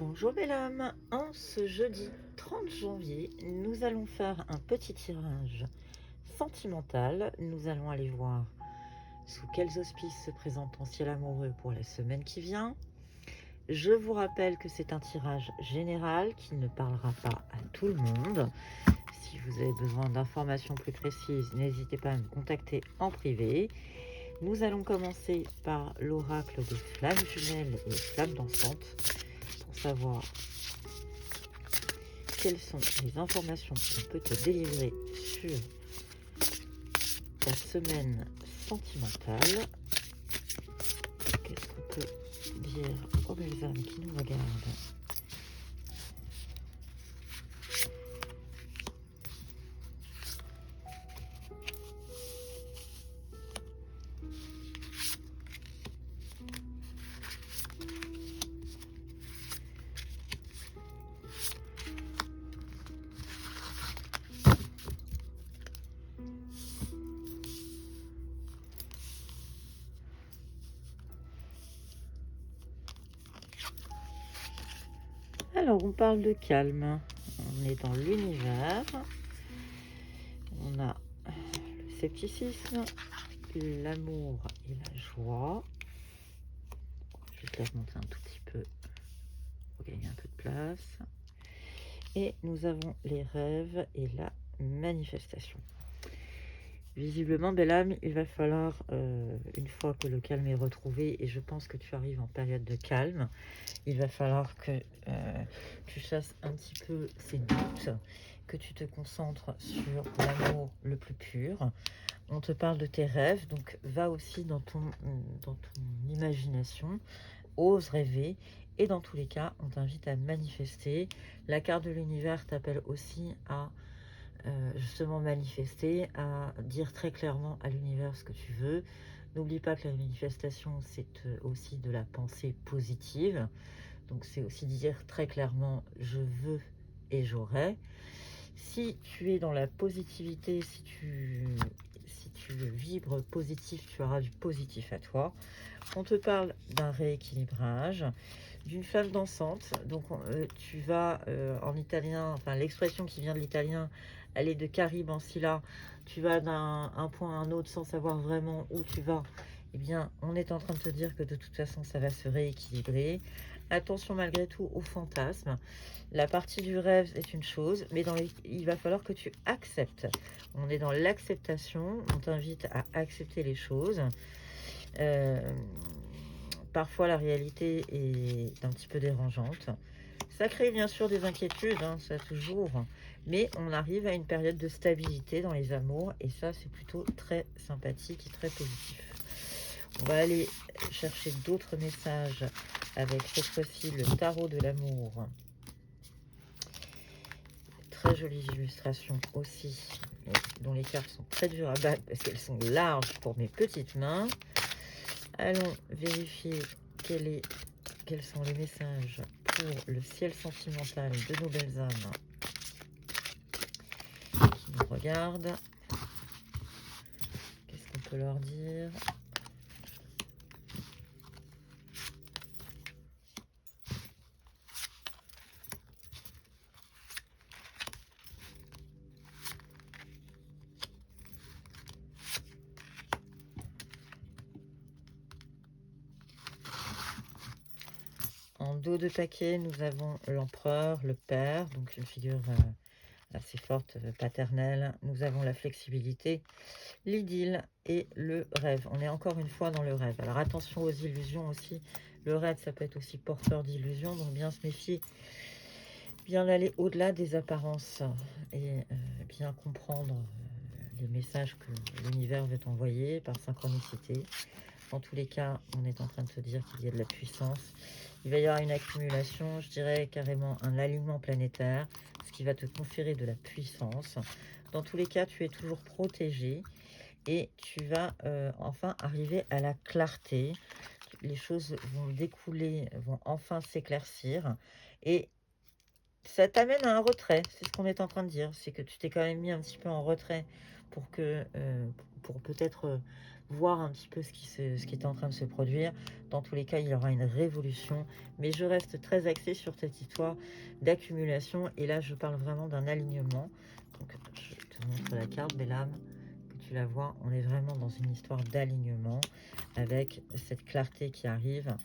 Bonjour bel homme, en ce jeudi 30 janvier, nous allons faire un petit tirage sentimental. Nous allons aller voir sous quels auspices se présente ton ciel amoureux pour la semaine qui vient. Je vous rappelle que c'est un tirage général qui ne parlera pas à tout le monde. Si vous avez besoin d'informations plus précises, n'hésitez pas à me contacter en privé. Nous allons commencer par l'oracle des flammes jumelles et flammes dansantes pour savoir quelles sont les informations qu'on peut te délivrer sur ta semaine sentimentale. Qu'est-ce qu'on peut dire aux belles âmes qui nous regardent? Alors, on parle de calme. On est dans l'univers. On a le scepticisme, l'amour et la joie. Je vais te la remonter un tout petit peu pour gagner un peu de place. Et nous avons les rêves et la manifestation. Visiblement, belle âme, il va falloir, une fois que le calme est retrouvé, et je pense que tu arrives en période de calme, il va falloir que tu chasses un petit peu ces doutes, que tu te concentres sur l'amour le plus pur. On te parle de tes rêves, donc va aussi dans ton imagination, ose rêver, et dans tous les cas, on t'invite à manifester. La carte de l'univers t'appelle aussi à justement manifester, à dire très clairement à l'univers ce que tu veux. N'oublie pas que la manifestation, c'est aussi de la pensée positive. Donc c'est aussi dire très clairement je veux et j'aurai. Si tu es dans la positivité, si tu vibres positif, tu auras du positif à toi. On te parle d'un rééquilibrage, d'une femme dansante. Donc tu vas en italien, enfin l'expression qui vient de l'italien, elle est de Caribe en Scylla. Tu vas d'un point à un autre sans savoir vraiment où tu vas. Eh bien, on est en train de te dire que de toute façon, ça va se rééquilibrer. Attention malgré tout aux fantasmes. La partie du rêve est une chose, mais il va falloir que tu acceptes. On est dans l'acceptation. On t'invite à accepter les choses. Parfois, la réalité est un petit peu dérangeante. Ça crée bien sûr des inquiétudes, hein, ça toujours. Mais on arrive à une période de stabilité dans les amours. Et ça, c'est plutôt très sympathique et très positif. On va aller chercher d'autres messages avec cette fois-ci le tarot de l'amour. Très jolies illustrations aussi, dont les cartes sont très dures à battre parce qu'elles sont larges pour mes petites mains. Allons vérifier quels sont les messages pour le ciel sentimental de nos belles âmes qui nous regardent. Qu'est-ce qu'on peut leur dire? En dos de paquet, nous avons l'empereur, le père, donc une figure assez forte, paternelle. Nous avons la flexibilité, l'idylle et le rêve. On est encore une fois dans le rêve. Alors attention aux illusions aussi. Le rêve, ça peut être aussi porteur d'illusions, donc bien se méfier, bien aller au-delà des apparences et bien comprendre les messages que l'univers veut t'envoyer par synchronicité. Dans tous les cas, on est en train de te dire qu'il y a de la puissance. Il va y avoir une accumulation, je dirais carrément un alignement planétaire, ce qui va te conférer de la puissance. Dans tous les cas, tu es toujours protégé et tu vas enfin arriver à la clarté. Les choses vont découler, vont enfin s'éclaircir et ça t'amène à un retrait. C'est ce qu'on est en train de dire. C'est que tu t'es quand même mis un petit peu en retrait pour que pour peut-être voir un petit peu ce qui est en train de se produire. Dans tous les cas, il y aura une révolution, mais je reste très axée sur cette histoire d'accumulation, et là, je parle vraiment d'un alignement. Donc, je te montre la carte, Bellam, que tu la vois, on est vraiment dans une histoire d'alignement, avec cette clarté qui arrive.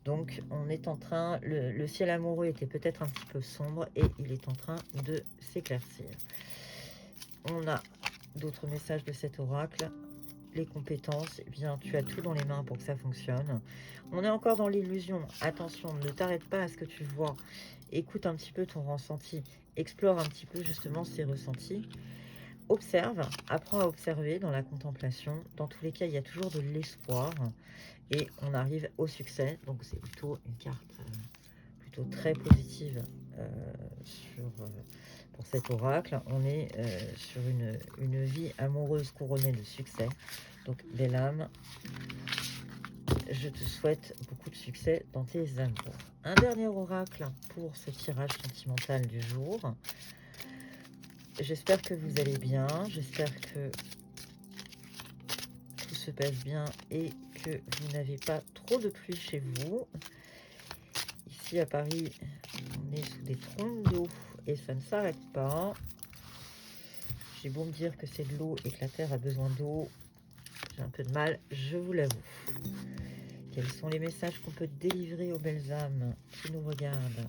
Donc, on est en train, le ciel amoureux était peut-être un petit peu sombre, et il est en train de s'éclaircir. On a d'autres messages de cet oracle. Les compétences, eh bien, tu as tout dans les mains pour que ça fonctionne. On est encore dans l'illusion. Attention, ne t'arrête pas à ce que tu vois. Écoute un petit peu ton ressenti. Explore un petit peu justement ces ressentis. Observe, apprends à observer dans la contemplation. Dans tous les cas, il y a toujours de l'espoir. Et on arrive au succès. Donc, c'est plutôt une carte plutôt très positive pour cet oracle. On est sur une vie amoureuse couronnée de succès. Donc, Bellam, je te souhaite beaucoup de succès dans tes amours. Un dernier oracle pour ce tirage sentimental du jour. J'espère que vous allez bien. J'espère que tout se passe bien et que vous n'avez pas trop de pluie chez vous. Ici à Paris, on est sous des trompes d'eau et ça ne s'arrête pas. J'ai beau me dire que c'est de l'eau et que la terre a besoin d'eau, j'ai un peu de mal, je vous l'avoue. Quels sont les messages qu'on peut délivrer aux belles âmes qui nous regardent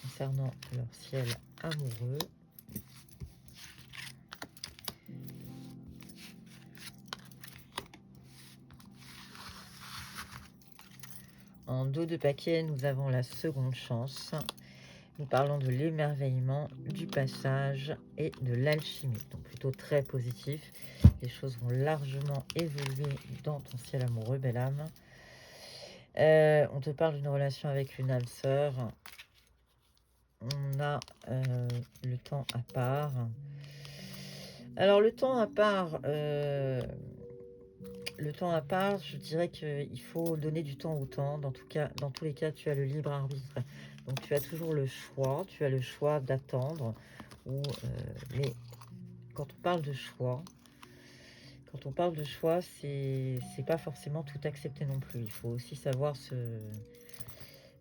concernant leur ciel amoureux? En dos de paquet, nous avons la seconde chance. Nous parlons de l'émerveillement, du passage et de l'alchimie. Donc plutôt très positif. Les choses vont largement évoluer dans ton ciel amoureux, belle âme. On te parle d'une relation avec une âme sœur. On a le temps à part. Alors le temps à part, je dirais qu'il faut donner du temps au temps. Dans tous les cas, tu as le libre arbitre. Donc tu as toujours le choix. Tu as le choix d'attendre. Mais quand on parle de choix, c'est pas forcément tout accepter non plus. Il faut aussi savoir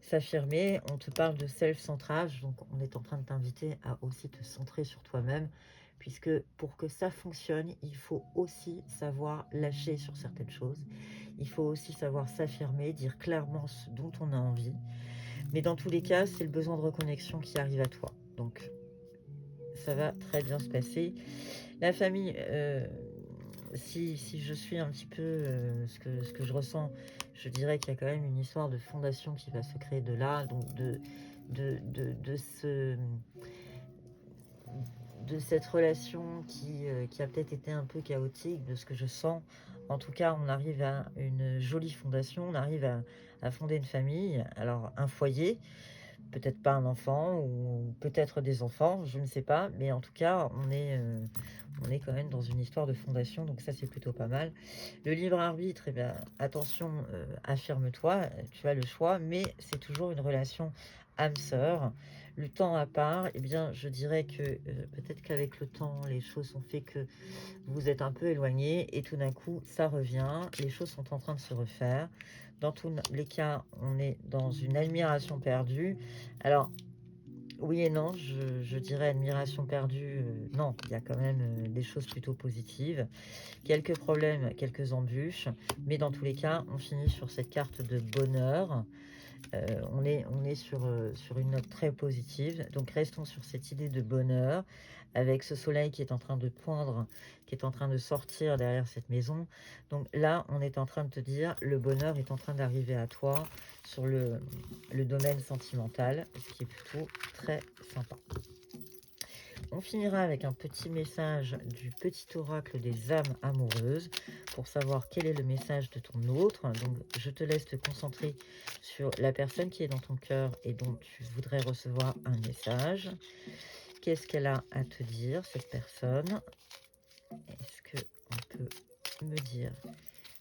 s'affirmer. On te parle de self-centrage, donc on est en train de t'inviter à aussi te centrer sur toi-même, puisque pour que ça fonctionne, il faut aussi savoir lâcher sur certaines choses. Il faut aussi savoir s'affirmer, dire clairement ce dont on a envie. Mais dans tous les cas, c'est le besoin de reconnexion qui arrive à toi. Donc, ça va très bien se passer. La famille, si je suis un petit peu ce que je ressens, je dirais qu'il y a quand même une histoire de fondation qui va se créer de là, donc de cette relation qui a peut-être été un peu chaotique, de ce que je sens. En tout cas, on arrive à une jolie fondation, on arrive à fonder une famille, alors un foyer, peut-être pas un enfant, ou peut-être des enfants, je ne sais pas, mais en tout cas, on est quand même dans une histoire de fondation, donc ça c'est plutôt pas mal. Le libre arbitre, eh bien, attention, affirme-toi, tu as le choix, mais c'est toujours une relation âme-sœur. Le temps à part, eh bien, je dirais que peut-être qu'avec le temps, les choses ont fait que vous êtes un peu éloigné et tout d'un coup, ça revient, les choses sont en train de se refaire. Dans tous les cas, on est dans une admiration perdue. Alors, oui et non, je dirais admiration perdue. Non, il y a quand même des choses plutôt positives. Quelques problèmes, quelques embûches. Mais dans tous les cas, on finit sur cette carte de bonheur. On est sur une note très positive. Donc, restons sur cette idée de bonheur avec ce soleil qui est en train de poindre, qui est en train de sortir derrière cette maison. Donc là, on est en train de te dire, le bonheur est en train d'arriver à toi sur le domaine sentimental, ce qui est plutôt très sympa. On finira avec un petit message du petit oracle des âmes amoureuses pour savoir quel est le message de ton autre. Donc, je te laisse te concentrer sur la personne qui est dans ton cœur et dont tu voudrais recevoir un message. Qu'est-ce qu'elle a à te dire, cette personne? Est-ce qu'on peut me dire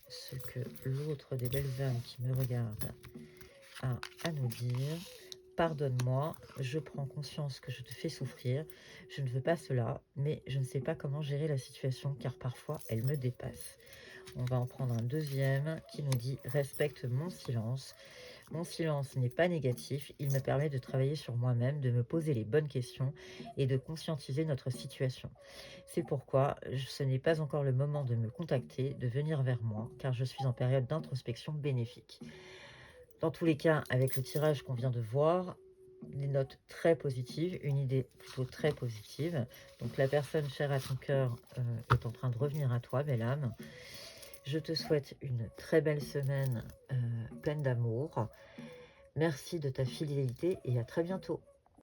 ce que l'autre des belles âmes qui me regarde a à nous dire? Pardonne-moi, je prends conscience que je te fais souffrir. Je ne veux pas cela, mais je ne sais pas comment gérer la situation car parfois elle me dépasse. On va en prendre un deuxième qui nous dit: «Respecte mon silence. Mon silence n'est pas négatif, il me permet de travailler sur moi-même, de me poser les bonnes questions et de conscientiser notre situation. C'est pourquoi ce n'est pas encore le moment de me contacter, de venir vers moi, car je suis en période d'introspection bénéfique.» Dans tous les cas, avec le tirage qu'on vient de voir, des notes très positives, une idée plutôt très positive. Donc la personne chère à ton cœur est en train de revenir à toi, belle âme. Je te souhaite une très belle semaine pleine d'amour. Merci de ta fidélité et à très bientôt.